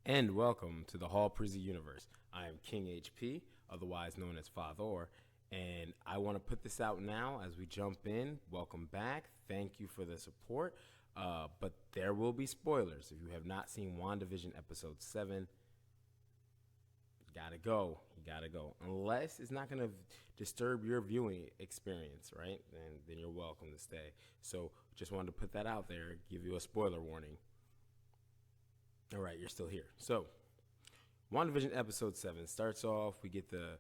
And welcome to the Hall Prezi universe. I am King HP, otherwise known as Father, and I want to put this out now as we jump in. Welcome back. Thank you for the support. But there will be spoilers. If you have not seen WandaVision episode 7, you gotta go. You gotta go. Unless it's not gonna disturb your viewing experience, right? Then you're welcome to stay. So just wanted to put that out there, give you a spoiler warning. All right, you're still here. So, WandaVision episode 7 starts off. We get the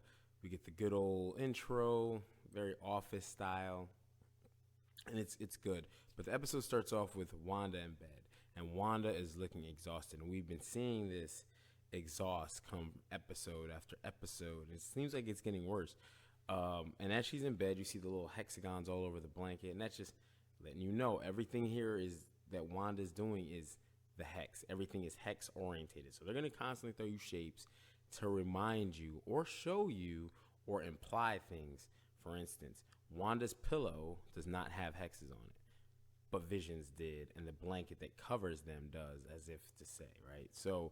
good old intro, very office style, and it's good. But the episode starts off with Wanda in bed, and Wanda is looking exhausted. And we've been seeing this exhaust come episode after episode. It seems like it's getting worse. And as she's in bed, you see the little hexagons all over the blanket, and that's just letting you know everything here is that Wanda's doing is the hex. Everything is hex orientated. So they're going to constantly throw you shapes to remind you or show you or imply things. For instance, Wanda's pillow does not have hexes on it, but Vision's did, and the blanket that covers them does, as if to say, right? So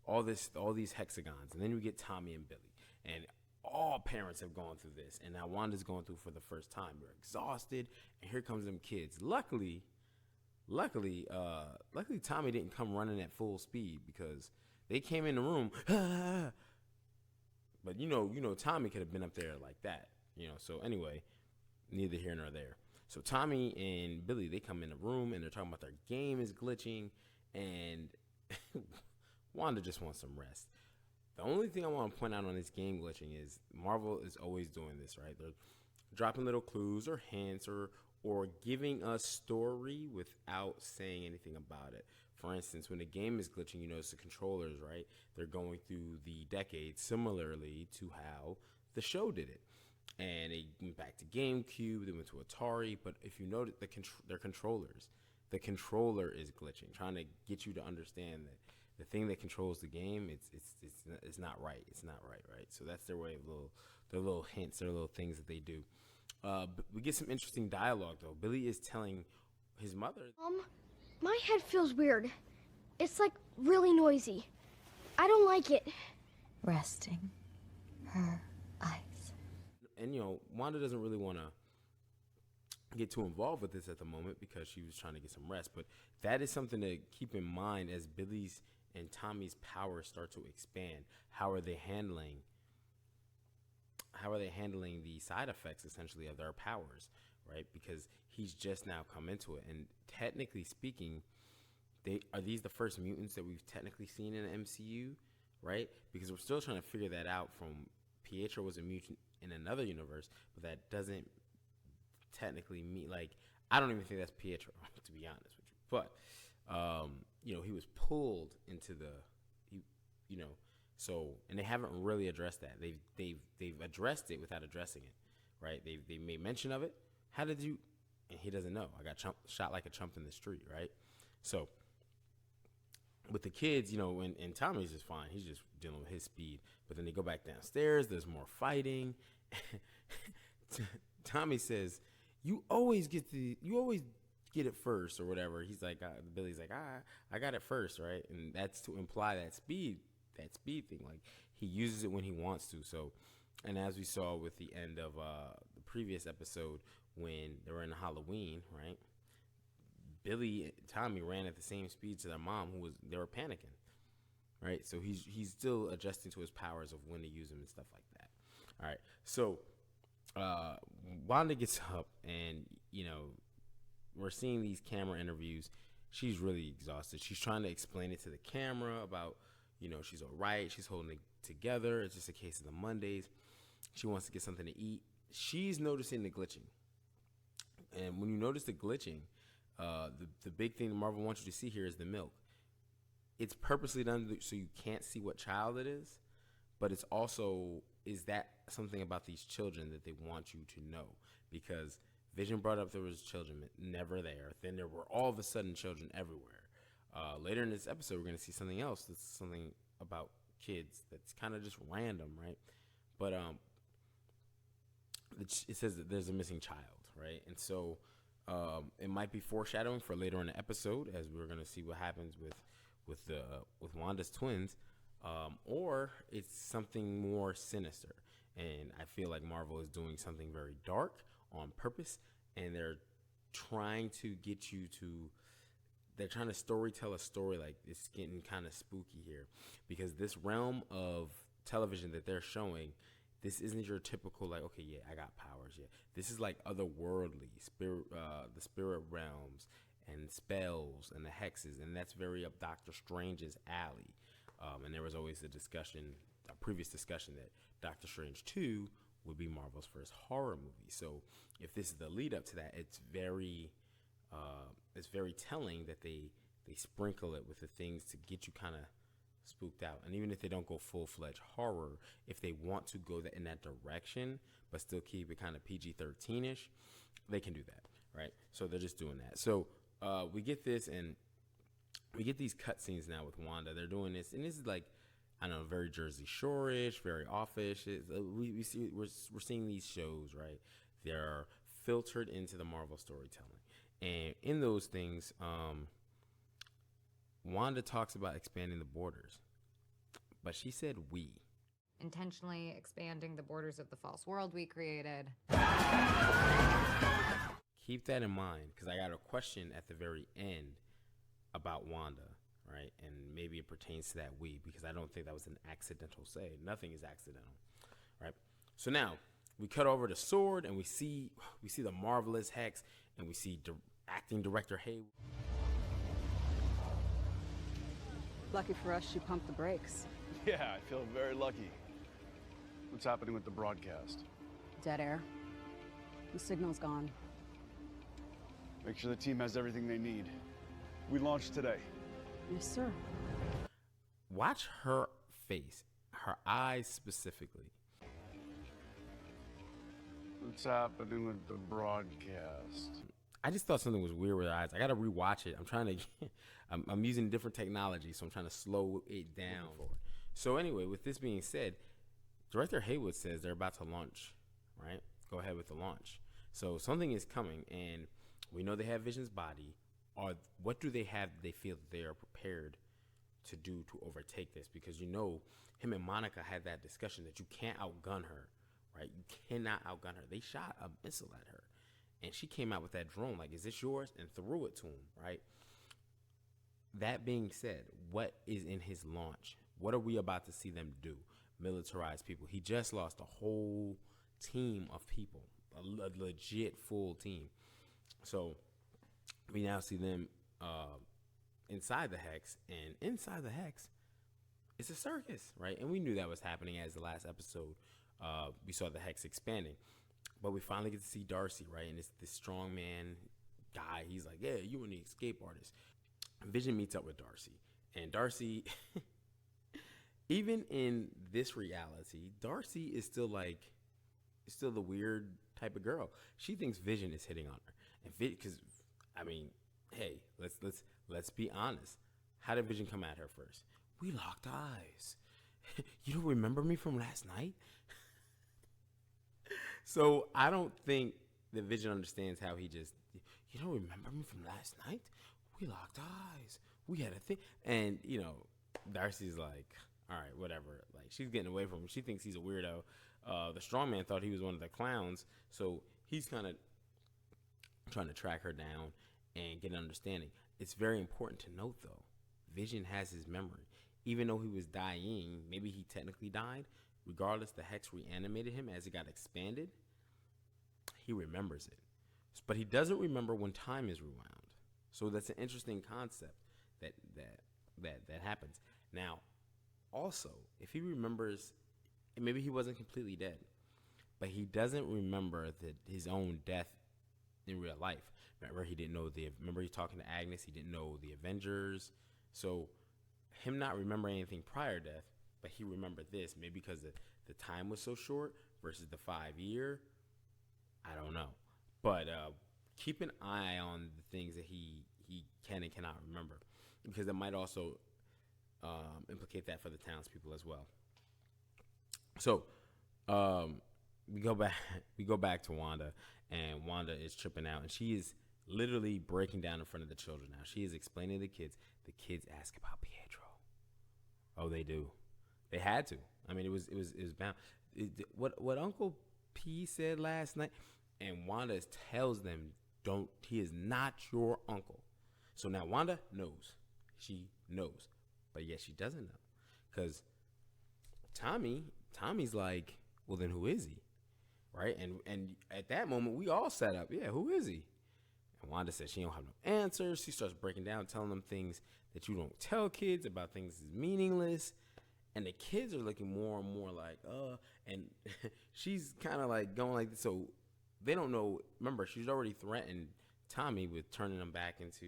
all these hexagons, and then you get Tommy and Billy, and all parents have gone through this, and now Wanda's going through for the first time. They're exhausted, and here comes them kids. Luckily, Tommy didn't come running at full speed because they came in the room. But Tommy could have been up there like that. So anyway, neither here nor there. So Tommy and Billy, they come in the room and they're talking about their game is glitching, and Wanda just wants some rest. The only thing I want to point out on this game glitching is Marvel is always doing this, right? They're dropping little clues or hints or giving us story without saying anything about it. For instance, when the game is glitching, you notice the controllers, right? They're going through the decades similarly to how the show did it. And they went back to GameCube, they went to Atari, but if you notice their controllers, the controller is glitching, trying to get you to understand that the thing that controls the game, it's not right. It's not right, right? So that's their way of their little hints, their little things that they do. But we get some interesting dialogue though. Billy is telling his mother, My head feels weird. It's like really noisy. I don't like it. Resting her eyes. and Wanda doesn't really want to get too involved with this at the moment because she was trying to get some rest. But that is something to keep in mind as Billy's and Tommy's powers start to expand. How are they handling the side effects essentially of their powers, right? Because he's just now come into it, and technically speaking, these the first mutants that we've technically seen in the MCU, right? Because we're still trying to figure that out. From Pietro was a mutant in another universe, but that doesn't technically mean, like, I don't even think that's Pietro to be honest with you. But he was pulled into so, and they haven't really addressed that. They've addressed it without addressing it, right? They made mention of it. How did you? And he doesn't know. I got shot like a chump in the street, right? So with the kids, and Tommy's just fine. He's just dealing with his speed. But then they go back downstairs. There's more fighting. Tommy says, "You always get it first," or whatever. He's like, Billy's like, I got it first, right? And that's to imply that speed thing. Like, he uses it when he wants to. So, and as we saw with the end of the previous episode when they were in Halloween, right? Billy and Tommy ran at the same speed to their mom, they were panicking, right? So he's still adjusting to his powers of when to use them and stuff like that. All right, so Wanda gets up, and we're seeing these camera interviews. She's really exhausted. She's trying to explain it to the camera about, she's all right. She's holding it together. It's just a case of the Mondays. She wants to get something to eat. She's noticing the glitching. And when you notice the glitching, the big thing Marvel wants you to see here is the milk. It's purposely done so you can't see what child it is, but it's also, is that something about these children that they want you to know? Because Vision brought up there was children never there. Then there were all of a sudden children everywhere. Later in this episode, we're going to see something else that's something about kids that's kind of just random, right? But it says that there's a missing child, right? And so it might be foreshadowing for later in the episode, as we're going to see what happens with Wanda's twins, or it's something more sinister. And I feel like Marvel is doing something very dark on purpose, and they're trying to get you to. They're trying to tell a story like it's getting kind of spooky here, because this realm of television that they're showing, this isn't your typical like, okay, yeah, I got powers. Yeah, this is like otherworldly spirit, the spirit realms and spells and the hexes, and that's very up Doctor Strange's alley. And there was always a previous discussion that Doctor Strange 2 would be Marvel's first horror movie. So if this is the lead up to that, it's very telling that they sprinkle it with the things to get you kind of spooked out. And even if they don't go full-fledged horror, if they want to go in that direction but still keep it kind of PG-13ish, they can do that, right? So they're just doing that. So we get this, and we get these cutscenes now with Wanda. They're doing this, and this is like, I don't know, very Jersey Shore-ish, very Offish. We're seeing these shows, right? They're filtered into the Marvel storytelling. And in those things, Wanda talks about expanding the borders, but she said we. Intentionally expanding the borders of the false world we created. Keep that in mind, because I got a question at the very end about Wanda, right? And maybe it pertains to that we, because I don't think that was an accidental say. Nothing is accidental, right? So now we cut over to Sword, and we see the marvelous Hex, and we see acting director Hayward. Lucky for us, she pumped the brakes. Yeah, I feel very lucky. What's happening with the broadcast? Dead air. The signal's gone. Make sure the team has everything they need. We launch today. Yes, sir. Watch her face, her eyes specifically. What's happening with the broadcast? I just thought something was weird with her eyes. I got to rewatch it. I'm trying to, I'm using different technology, so I'm trying to slow it down. So anyway, with this being said, Director Hayward says they're about to launch, right? Go ahead with the launch. So something is coming, and we know they have Vision's body. Or what do they have that they feel that they are prepared to do to overtake this? Because you know, him and Monica had that discussion that you can't outgun her, right? You cannot outgun her. They shot a missile at her, and she came out with that drone like, is this yours? And threw it to him, right? That being said, what is in his launch? What are we about to see them do? Militarize people. He just lost a whole team of people, a legit full team. So we now see them inside the Hex, and inside the Hex is a circus, right? And we knew that was happening as the last episode. We saw the Hex expanding, but we finally get to see Darcy, right? And it's this strong man guy. He's like, yeah, you and the escape artist. Vision meets up with Darcy, and Darcy, even in this reality, Darcy is still the weird type of girl. She thinks Vision is hitting on her, and because I mean, hey, let's be honest. How did Vision come at her first? We locked eyes. You don't remember me from last night? So I don't think that Vision understands how he just, you don't remember me from last night? We locked eyes. We had a thing. And, you know, Darcy's like, all right, whatever. Like, she's getting away from him. She thinks he's a weirdo. The strong man thought he was one of the clowns. So he's kind of trying to track her down and get an understanding. It's very important to note, though, Vision has his memory. Even though he was dying, maybe he technically died, regardless, the Hex reanimated him as it got expanded. He remembers it. But he doesn't remember when time is rewound. So that's an interesting concept that happens. Now, also, if he remembers, maybe he wasn't completely dead, but he doesn't remember his own death in real life. Remember, he didn't know remember he's talking to Agnes, he didn't know the Avengers. So him not remembering anything prior to death, but he remembered this, maybe because the time was so short versus the 5-year. I don't know. But keep an eye on the things that he can and cannot remember, because it might also implicate that for the townspeople as well. So we go back to Wanda, and Wanda is tripping out, and she is literally breaking down in front of the children. Now she is explaining to the kids. The kids ask about Pietro. Oh, they do. They had to. I mean, it was bound. What Uncle P said last night, and Wanda tells them, "Don't. He is not your uncle." So now Wanda knows. She knows, but yet she doesn't know, because Tommy's like, "Well, then who is he?" Right? And at that moment, we all set up. Yeah, who is he? And Wanda says she don't have no answers. She starts breaking down, telling them things that you don't tell kids about things is meaningless. And the kids are looking more and more like, and she's kind of like going like this. So they don't know. Remember, she's already threatened Tommy with turning them back into,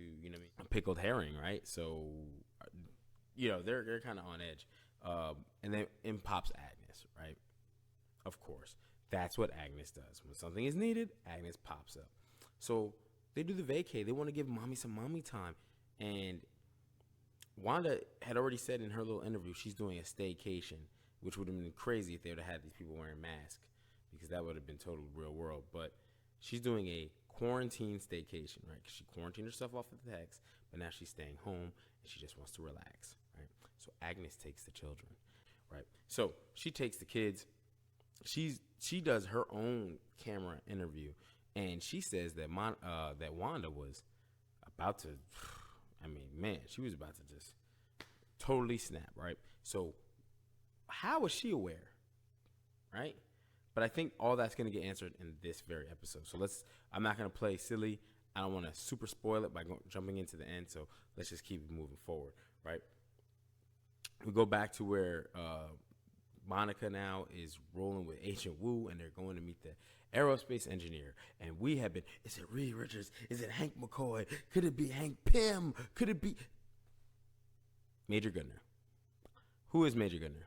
a pickled herring, right? So, they're kind of on edge. And then in pops Agnes, right? Of course. That's what Agnes does. When something is needed, Agnes pops up. So they do the vacay. They want to give mommy some mommy time. And Wanda had already said in her little interview she's doing a staycation, which would have been crazy if they would have had these people wearing masks, because that would have been total real world. But she's doing a quarantine staycation, right? Because she quarantined herself off of the text, but now she's staying home and she just wants to relax, right? So Agnes takes the children, right? So she takes the kids. She does her own camera interview, and she says that that Wanda was about to. I mean, man, she was about to just totally snap, right? So how was she aware, right? But I think all that's going to get answered in this very episode. So I'm not going to play silly. I don't want to super spoil it by jumping into the end. So let's just keep moving forward, right? We go back to where Monica now is rolling with Agent Wu, and they're going to meet the aerospace engineer. And we have been, is it Reed Richards? Is it Hank McCoy? Could it be Hank Pym? Could it be Major Goodner? Who is Major Goodner?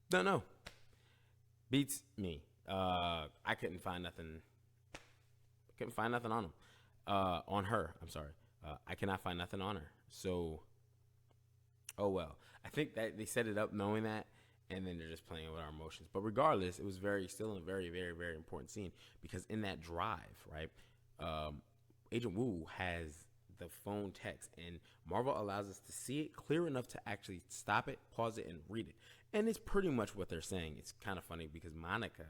Don't know. Beats me. I couldn't find nothing. On him. On her. I'm sorry. I cannot find nothing on her. So, oh well. I think that they set it up knowing that, and then they're just playing with our emotions. But regardless, it was still a very, very, very important scene, because in that drive, right, Agent Wu has the phone text, and Marvel allows us to see it clear enough to actually stop it, pause it, and read it. And it's pretty much what they're saying. It's kind of funny because Monica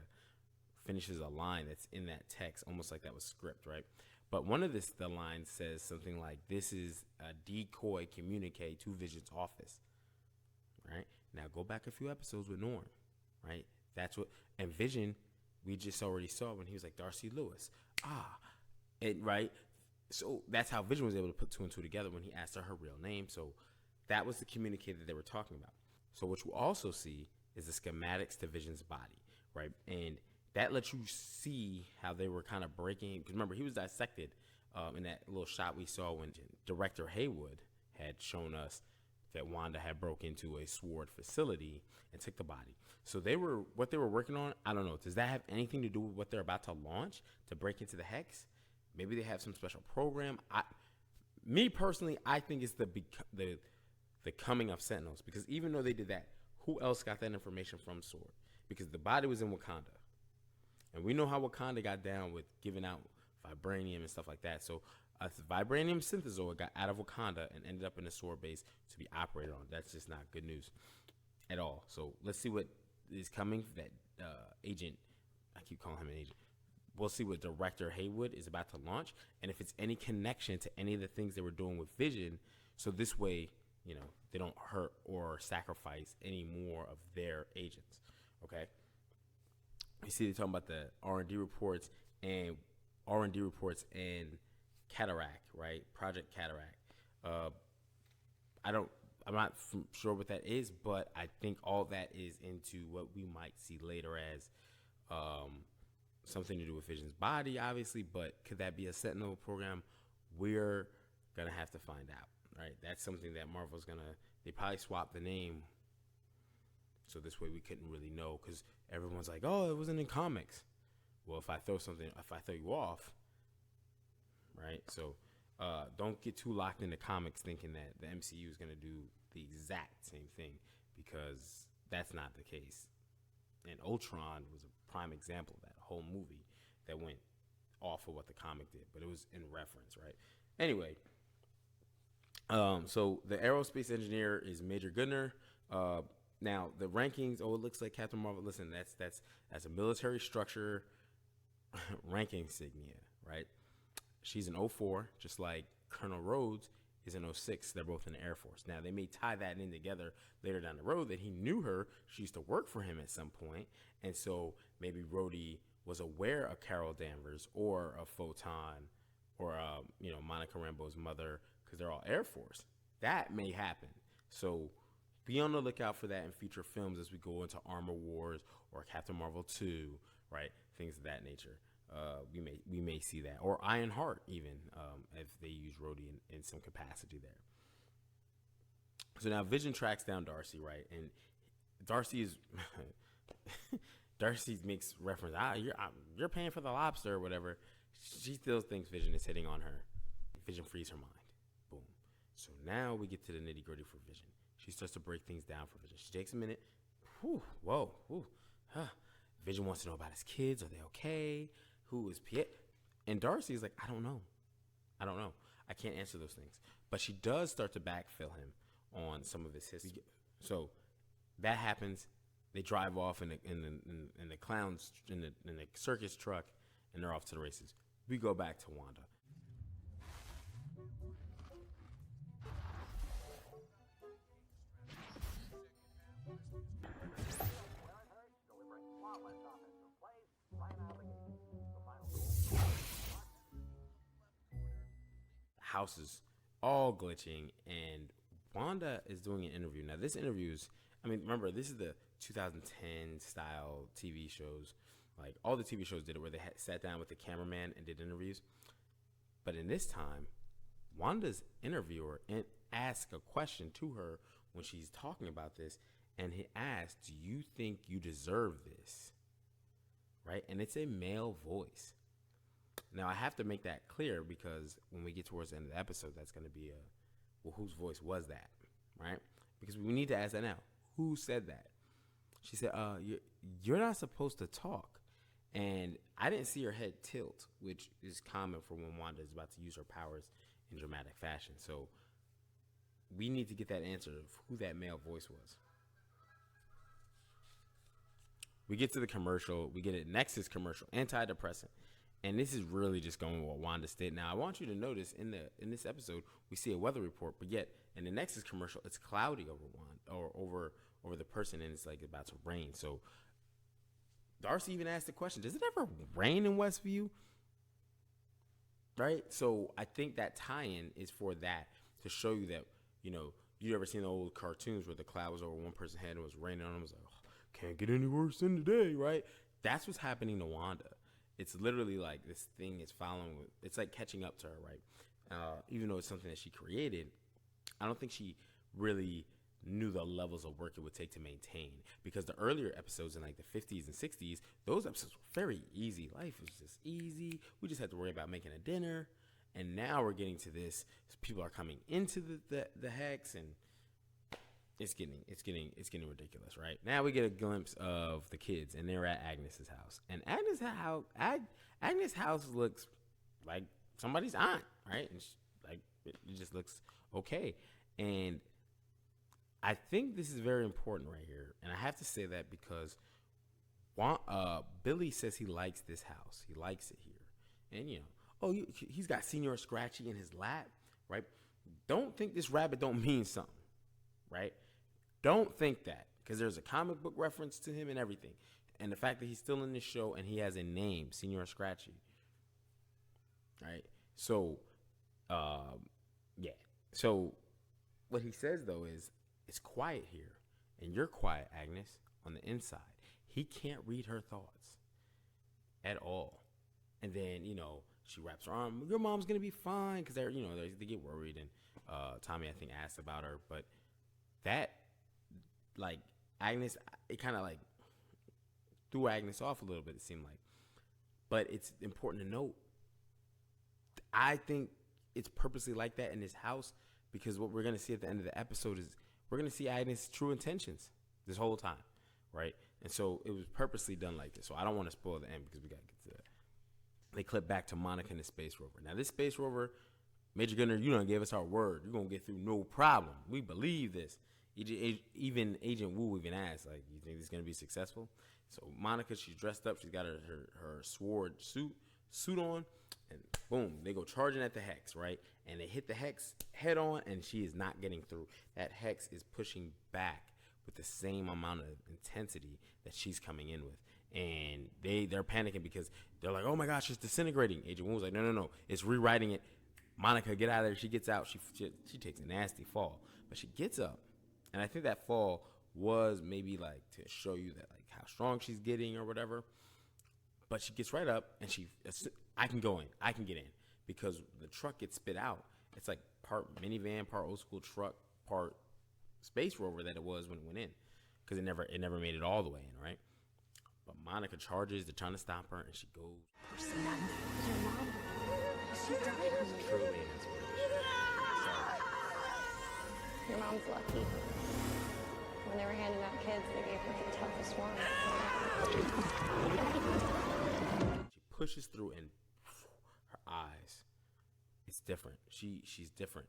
finishes a line that's in that text, almost like that was script, right? But one of the lines says something like, "This is a decoy communique to Vision's office." Right? Now go back a few episodes with Norm, right? That's what, and Vision, we just already saw when he was like Darcy Lewis. Right? So that's how Vision was able to put two and two together when he asked her real name. So that was the communicator that they were talking about. So what you also see is the schematics to Vision's body, right? And that lets you see how they were kind of breaking, because remember, he was dissected in that little shot we saw when director Hayward had shown us that Wanda had broke into a SWORD facility and took the body. So what they were working on, I don't know. Does that have anything to do with what they're about to launch to break into the Hex? Maybe they have some special program. Me personally, I think it's the coming of Sentinels, because even though they did that, who else got that information from SWORD? Because the body was in Wakanda. And we know how Wakanda got down with giving out vibranium and stuff like that. So a vibranium synthezoid got out of Wakanda and ended up in a SWORD base to be operated on. That's just not good news at all. So let's see what is coming. That agent, I keep calling him an agent. We'll see what Director Hayward is about to launch, and if it's any connection to any of the things they were doing with Vision. So this way, they don't hurt or sacrifice any more of their agents. Okay. You see, they're talking about the R&D reports and Cataract, right? Project Cataract. I'm not sure what that is, but I think all that is into what we might see later as something to do with Vision's body, obviously. But could that be a Sentinel program? We're gonna have to find out, right? That's something that Marvel's they probably swap the name, so this way we couldn't really know, because everyone's like, "Oh, it wasn't in comics." Well, if I throw you off, right? So don't get too locked into comics thinking that the MCU is going to do the exact same thing, because that's not the case. And Ultron was a prime example of that whole movie that went off of what the comic did, but it was in reference, right? Anyway, so the aerospace engineer is Major Goodner. Now the rankings. Oh, it looks like Captain Marvel. Listen, that's a military structure ranking insignia, right? She's an 04, just like Colonel Rhodes is an 06. They're both in the Air Force. Now, they may tie that in together later down the road that he knew her. She used to work for him at some point. And so maybe Rhodey was aware of Carol Danvers or of Photon or, Monica Rambeau's mother, because they're all Air Force. That may happen. So be on the lookout for that in future films as we go into Armor Wars or Captain Marvel 2, right? Things of that nature. We may see that, or Ironheart even, if they use Rhodey in some capacity there. So now Vision tracks down Darcy, right? And Darcy makes reference, you're paying for the lobster or whatever. She still thinks Vision is hitting on her. Vision frees her mind. Boom. So now we get to the nitty gritty for Vision. She starts to break things down for Vision. She takes a minute. Vision wants to know about his kids. Are they okay? Who is Piet? And Darcy is like, I don't know. I can't answer those things. But she does start to backfill him on some of his history. So that happens. They drive off in the clowns in the circus truck, and they're off to the races. We go back to Wanda. House is all glitching, and Wanda is doing an interview. Now, this interview is, remember, this is the 2010 style TV shows. Like, all the TV shows did it where they sat down with the cameraman and did interviews. But in this time, Wanda's interviewer asked a question to her when she's talking about this, and he asked, do you think you deserve this? Right? And it's a male voice. Now, I have to make that clear because when we get towards the end of the episode, that's going to be whose voice was that, right? Because we need to ask that now. Who said that? She said, you're not supposed to talk. And I didn't see her head tilt, which is common for when Wanda is about to use her powers in dramatic fashion. So we need to get that answer of who that male voice was. We get to the commercial. We get a Nexus commercial, antidepressant. And this is really just going with what Wanda stated. Now, I want you to notice in this episode, we see a weather report, but yet in the Nexus commercial, it's cloudy over Wanda or over the person, and it's like about to rain. So Darcy even asked the question, does it ever rain in Westview? Right? So I think that tie-in is for that, to show you that, you ever seen the old cartoons where the cloud was over one person's head and it was raining on them? It was like, can't get any worse than today, right? That's what's happening to Wanda. It's literally like this thing is following. It's like catching up to her, right? Even though it's something that she created, I don't think she really knew the levels of work it would take to maintain. Because the earlier episodes in like the 50s and 60s, those episodes were very easy. Life was just easy. We just had to worry about making a dinner. And now we're getting to this. People are coming into the hex, and it's getting ridiculous, right? Now we get a glimpse of the kids, and they're at Agnes's house. And Agnes' house looks like somebody's aunt, right? And it just looks okay. And I think this is very important right here. And I have to say that because Billy says he likes this house. He likes it here. And, he's got Senior Scratchy in his lap, right? Don't think this rabbit don't mean something, right? Don't think that, because there's a comic book reference to him and everything. And the fact that he's still in this show and he has a name, Senior Scratchy. Right? So, yeah. So, what he says, though, is it's quiet here. And you're quiet, Agnes, on the inside. He can't read her thoughts at all. And then, she wraps her arm. Your mom's going to be fine, because they get worried. And Tommy, I think, asked about her. But that, like, Agnes, it kind of like threw Agnes off a little bit, it seemed like. But it's important to note, I think it's purposely like that in this house, because what we're going to see at the end of the episode is we're going to see Agnes' true intentions this whole time, right? And so it was purposely done like this. So I don't want to spoil the end because we got to get to that. they clip back to Monica in the space rover. Now, this space rover, Major Gunner, you done gave us our word. You're going to get through no problem. We believe this. Even Agent Wu even asked, like, you think this is going to be successful? So Monica, she's dressed up. She's got her sword suit on. And boom, they go charging at the Hex, right? And they hit the Hex head on, and she is not getting through. That Hex is pushing back with the same amount of intensity that she's coming in with. And they're panicking because they're like, oh my gosh, it's disintegrating. Agent Wu was like, no, it's rewriting it. Monica, get out of there. She gets out. She takes a nasty fall, but she gets up. And I think that fall was maybe like to show you that like how strong she's getting or whatever. But she gets right up and I can go in. I can get in because the truck gets spit out. It's like part minivan, part old school truck, part space rover that it was when it went in, because it never made it all the way in, right? But Monica charges. They're trying to stop her, and she goes. Your mom, she died. Truly an inspiration. Your mom's lucky. When they were handing out kids, they gave her the toughest one. She pushes through, and her eyes, it's different. She's different.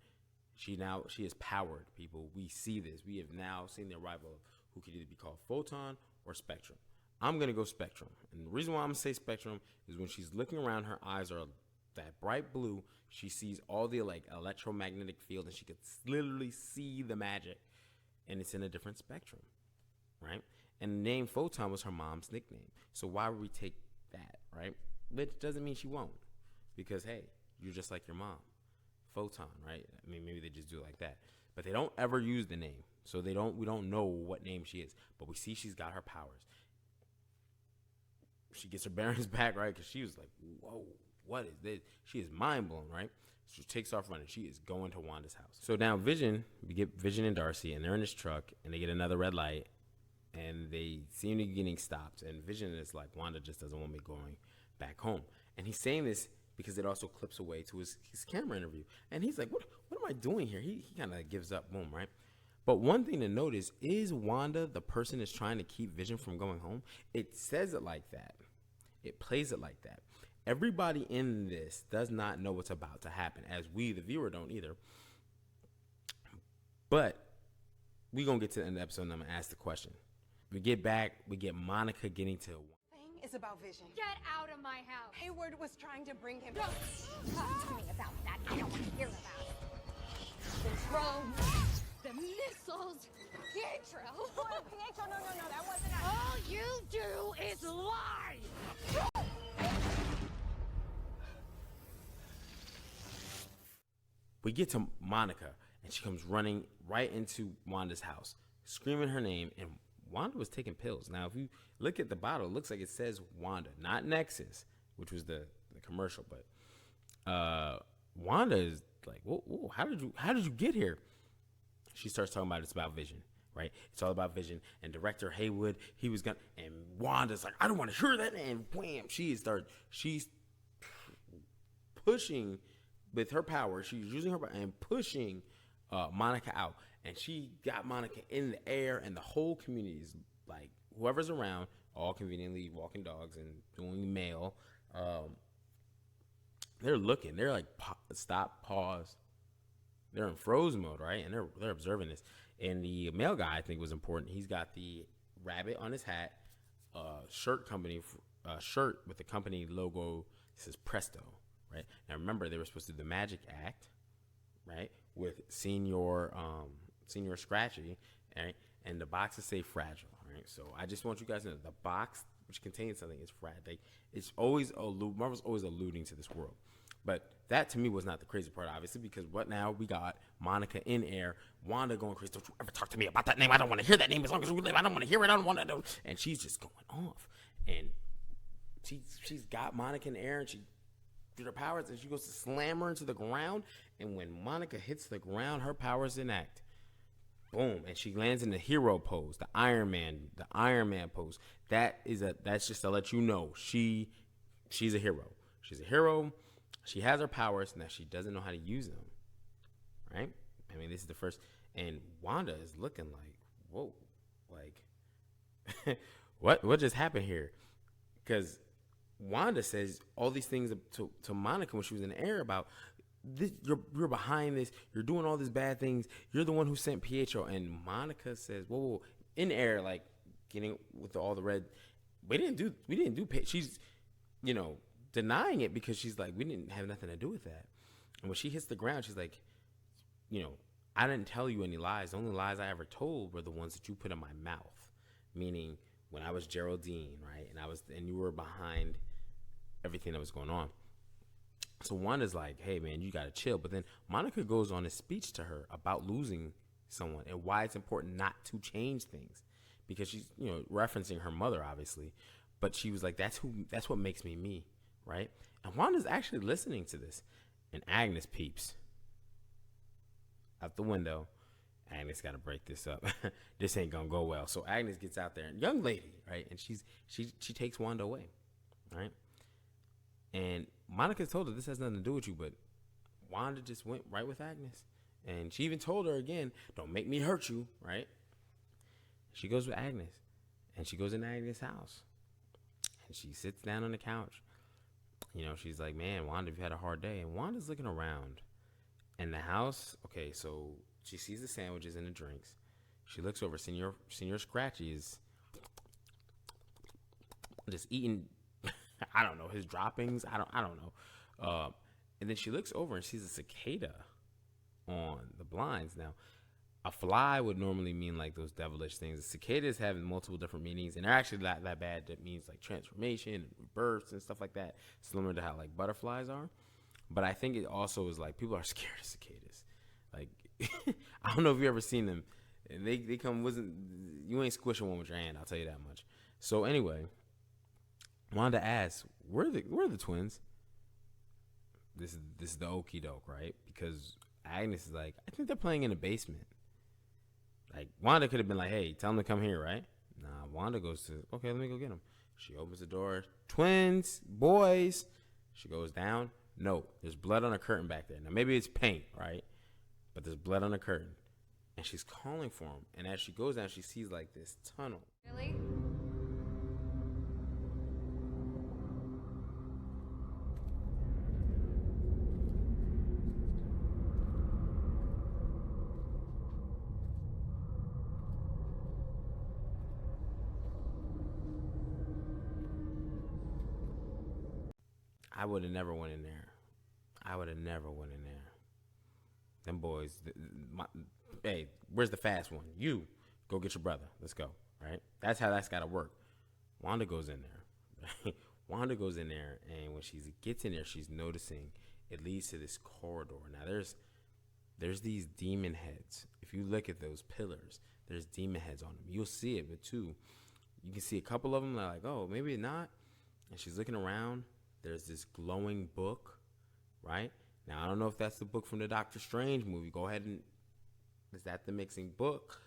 She is powered, people. We see this. We have now seen the arrival of who could either be called Photon or Spectrum. I'm going to go Spectrum. And the reason why I'm going to say Spectrum is when she's looking around, her eyes are that bright blue. She sees all the like electromagnetic field, and she could literally see the magic. And it's in a different spectrum, right? And the name Photon was her mom's nickname. So why would we take that, right? Which doesn't mean she won't, because, hey, you're just like your mom. Photon, right? I mean, maybe they just do it like that. But they don't ever use the name. So we don't know what name she is. But we see she's got her powers. She gets her bearings back, right? Because she was like, whoa, what is this? She is mind blown, right? So she takes off running. She is going to Wanda's house. So now we get Vision and Darcy, and they're in this truck, and they get another red light, and they seem to be getting stopped. And Vision is like, Wanda just doesn't want me going back home. And he's saying this because it also clips away to his camera interview. And he's like, what am I doing here? He kind of gives up, boom, right? But one thing to notice, is Wanda the person that's trying to keep Vision from going home? It says it like that. It plays it like that. Everybody in this does not know what's about to happen, as we, the viewer, don't either. But we're going to get to the end of the episode, and I'm going to ask the question. We get back, we get Monica getting to... Thing is about Vision. Get out of my house. Hayward was trying to bring him... Talk to me about that. I don't want to hear about it. The drones, the missiles, Pietro. Pietro, no, that wasn't... All you do is lie. We get to Monica, and she comes running right into Wanda's house, screaming her name, and Wanda was taking pills. Now, if you look at the bottle, it looks like it says Wanda, not Nexus, which was the commercial, but Wanda is like, whoa, how did you get here? She starts talking about it's about Vision, right? It's all about Vision. And director Hayward, and Wanda's like, I don't want to hear that, and wham, she's pushing with her power. She's using her power and pushing Monica out. And she got Monica in the air, and the whole community is like, whoever's around, all conveniently walking dogs and doing mail. They're looking. They're like, stop, pause. They're in frozen mode, right? And they're observing this. And the mail guy, I think, was important. He's got the rabbit on his hat, shirt with the company logo. It says Presto, right? Now remember, they were supposed to do the magic act, right, with Senior Scratchy, right? And the boxes say fragile, right? So I just want you guys to know the box, which contains something, is fragile. It's always Marvel's always alluding to this world. But that to me was not the crazy part, obviously, because what now? We got Monica in air, Wanda going crazy. Don't you ever talk to me about that name. I don't want to hear that name as long as we live. I don't want to hear it. I don't want to know. And she's just going off. And she's got Monica in air, and she did her powers, and she goes to slam her into the ground. And when Monica hits the ground, her powers enact. Boom. And she lands in the hero pose, the Iron Man pose. That's just to let you know she's a hero. She's a hero. She has her powers. Now she doesn't know how to use them. Right? I mean, this is the first. And Wanda is looking like, whoa, like, what just happened here? Because Wanda says all these things to Monica when she was in the air about this, you're behind this, you're doing all these bad things, you're the one who sent Pietro. And Monica says, whoa, in the air, like getting with all the red. We didn't do. She's, denying it because she's like, we didn't have nothing to do with that. And when she hits the ground, she's like, I didn't tell you any lies. The only lies I ever told were the ones that you put in my mouth. Meaning when I was Geraldine, right? And you were behind everything that was going on. So Wanda's like, hey man, you gotta chill. But then Monica goes on a speech to her about losing someone and why it's important not to change things. Because she's, referencing her mother, obviously. But she was like, that's what makes me me, right? And Wanda's actually listening to this. And Agnes peeps out the window. Agnes got to break this up. This ain't gonna go well. So Agnes gets out there, and young lady, right? And she takes Wanda away, right? And Monica told her this has nothing to do with you, but Wanda just went right with Agnes, and she even told her again, "Don't make me hurt you," right? She goes with Agnes, and she goes in Agnes' house, and she sits down on the couch. She's like, "Man, Wanda, you've had a hard day," and Wanda's looking around, and the house. Okay, so. She sees the sandwiches and the drinks. She looks over. Senor Scratchy is just eating. I don't know, his droppings. I don't know. And then she looks over and sees a cicada on the blinds. Now, a fly would normally mean like those devilish things. Cicadas have multiple different meanings, and they're actually not that bad. That means like transformation, and rebirths, and stuff like that. Similar to how like butterflies are. But I think it also is like people are scared of cicadas. Like. I don't know if you ever seen them. They come you ain't squishing one with your hand. I'll tell you that much. So anyway, Wanda asks, "Where are the twins?" This is the okie doke, right? Because Agnes is like, "I think they're playing in the basement." Like Wanda could have been like, "Hey, tell them to come here," right? Nah, Wanda goes to, "Okay, let me go get them." She opens the door. Twins, boys. She goes down. No, there's blood on a curtain back there. Now maybe it's paint, right? But there's blood on the curtain. And she's calling for him. And as she goes down, she sees like this tunnel. Really? I would have never went in there. Them boys, hey, where's the fast one? You, go get your brother. Let's go, right? That's how that's got to work. Wanda goes in there. Right? Wanda goes in there, and when she gets in there, she's noticing it leads to this corridor. Now, there's these demon heads. If you look at those pillars, there's demon heads on them. You'll see it, but too, you can see a couple of them. They're like, oh, maybe not. And she's looking around. There's this glowing book, right? Now, I don't know if that's the book from the Doctor Strange movie. Go ahead and, is that the mixing book?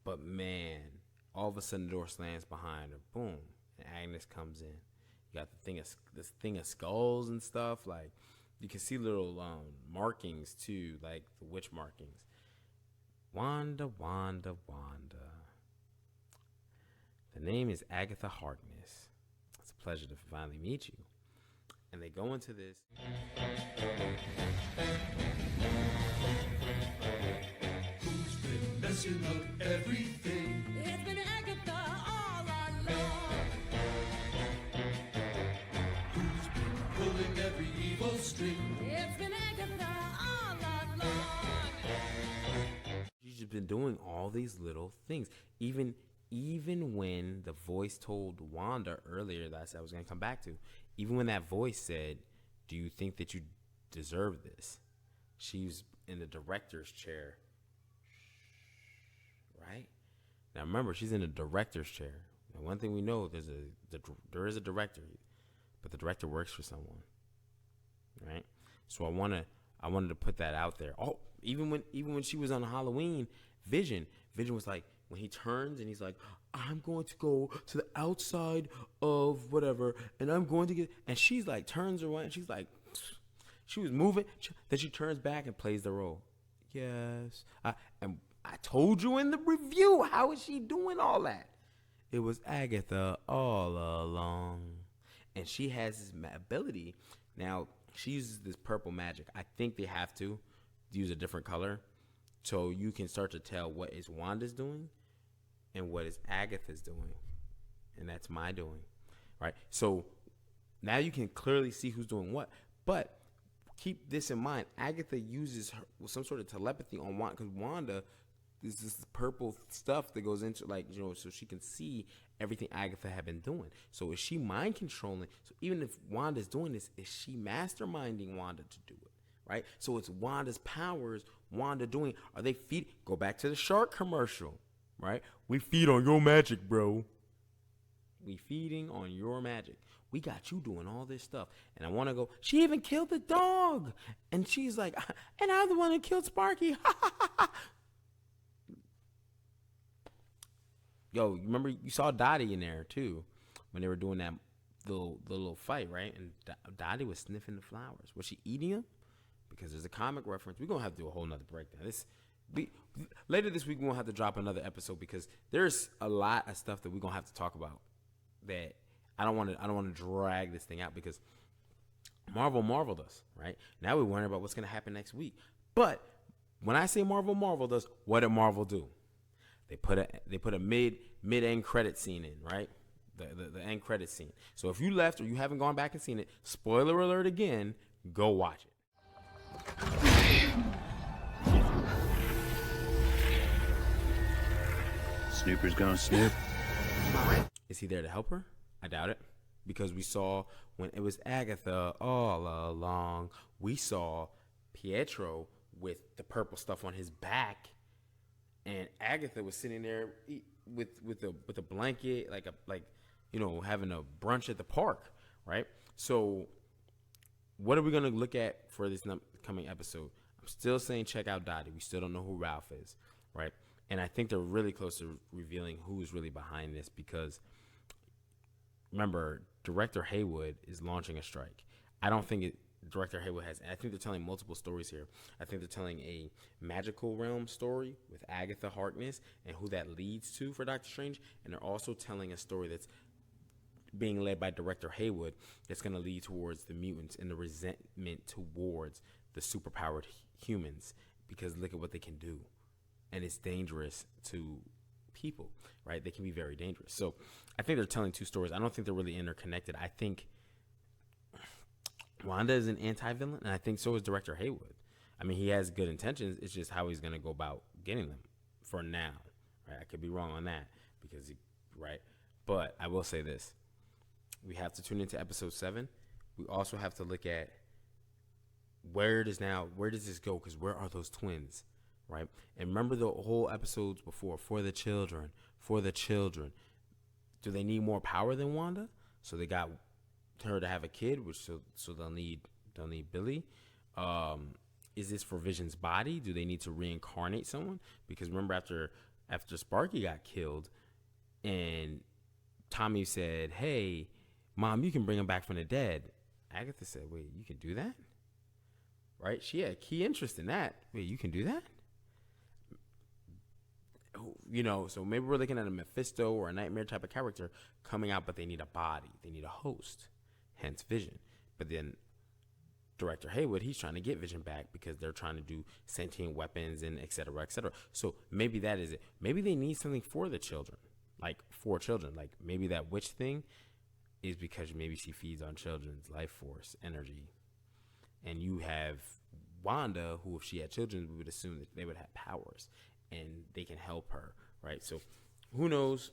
But man, all of a sudden the door slams behind her. Boom. And Agnes comes in. You got this thing of skulls and stuff. Like, you can see little markings too, like the witch markings. Wanda. The name is Agatha Harkness. It's a pleasure to finally meet you. And they go into this. Who's been messing up everything? It's been Agatha all along. Who's been pulling every evil string? It's been Agatha all along. She's just been doing all these little things. Even when the voice told Wanda earlier that I said I was going to come back to, even when that voice said, do you think that you deserve this? She's in the director's chair. Right? Now remember, she's in the director's chair. Now, one thing we know, there is a director, but the director works for someone. Right? So I wanted to put that out there. Oh, even when she was on Halloween, Vision was like, when he turns and he's like, I'm going to go to the outside of whatever, and I'm going to get, and she's like, turns around, and she's like, she was moving, then she turns back and plays the role. Yes. And I told you in the review, how is she doing all that? It was Agatha all along. And she has this ability. Now, she uses this purple magic. I think they have to use a different color so you can start to tell what is Wanda's doing and what is Agatha's doing. And that's my doing, right? So now you can clearly see who's doing what. But keep this in mind. Agatha uses some sort of telepathy on Wanda, because Wanda is this purple stuff that goes into, like, you know, so she can see everything Agatha had been doing. So is she mind controlling? So even if Wanda's doing this, is she masterminding Wanda to do it, right? So it's Wanda's powers, Wanda doing. Are they feed? Go back to the shark commercial, right? We feed on your magic, bro. We feeding on your magic. We got you doing all this stuff. And I want to go, she even killed the dog. And she's like, and I'm the one who killed Sparky. Yo, you remember you saw Dottie in there too when they were doing that little fight, right? And Dottie was sniffing the flowers. Was she eating them? Because there's a comic reference. We're gonna have to do a whole nother breakdown. Later this week we're gonna have to drop another episode because there's a lot of stuff that we're gonna have to talk about that I don't want to drag this thing out, because Marveled us, right? Now we're worrying about what's gonna happen next week. But when I say Marveled us, what did Marvel do? They put a mid-end credit scene in, right? The end credit scene. So if you left or you haven't gone back and seen it, spoiler alert again, go watch it. Snooper's gonna snoop. Is he there to help her? I doubt it. Because we saw when it was Agatha all along, we saw Pietro with the purple stuff on his back. And Agatha was sitting there with a blanket, like having a brunch at the park, right? So, what are we gonna look at for this coming episode? I'm still saying check out Dottie. We still don't know who Ralph is, right? And I think they're really close to revealing who is really behind this, because remember, director Hayward is launching a strike. I don't think Director Hayward has. I think they're telling multiple stories here. I think they're telling a magical realm story with Agatha Harkness and who that leads to for Doctor Strange. And they're also telling a story that's being led by Director Hayward that's going to lead towards the mutants and the resentment towards the superpowered humans, because look at what they can do. And it's dangerous to people, right? They can be very dangerous. So I think they're telling two stories. I don't think they're really interconnected. I think Wanda is an anti-villain, and I think so is Director Hayward. I mean, he has good intentions. It's just how he's going to go about getting them for now. Right? I could be wrong on that, right? But I will say this. We have to tune into episode 7. We also have to look at where does this go? Because where are those twins, right? And remember the whole episodes before, for the children. Do they need more power than Wanda? So they got her to have a kid, which so they'll need Billy. Is this for Vision's body? Do they need to reincarnate someone? Because remember, after Sparky got killed, and Tommy said, "Hey, Mom, you can bring him back from the dead." Agatha said, "Wait, you can do that?" Right? She had key interest in that. Wait, you can do that? You know, so maybe we're looking at a Mephisto or a Nightmare type of character coming out, but they need a body. They need a host. Hence Vision. But then Director Hayward, he's trying to get Vision back because they're trying to do sentient weapons and et cetera, et cetera. So maybe that is it. Maybe they need something for the children, like for children. Like maybe that witch thing is because maybe she feeds on children's life force energy. And you have Wanda, who if she had children, we would assume that they would have powers and they can help her, right? So who knows?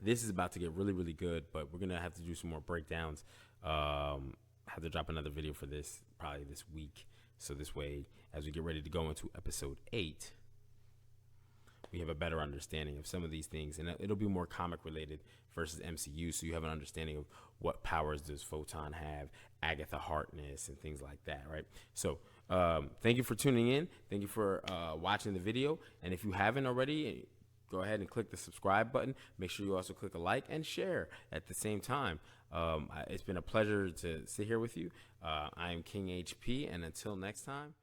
This is about to get really, really good, but we're going to have to do some more breakdowns. Have to drop another video for this probably this week. So this way, as we get ready to go into episode 8, we have a better understanding of some of these things. And it'll be more comic related versus MCU. So you have an understanding of what powers does Photon have, Agatha Harkness, and things like that, right? So thank you for tuning in. Thank you for watching the video. And if you haven't already, go ahead and click the subscribe button. Make sure you also click a like and share at the same time. It's been a pleasure to sit here with you. I am King HP, and until next time.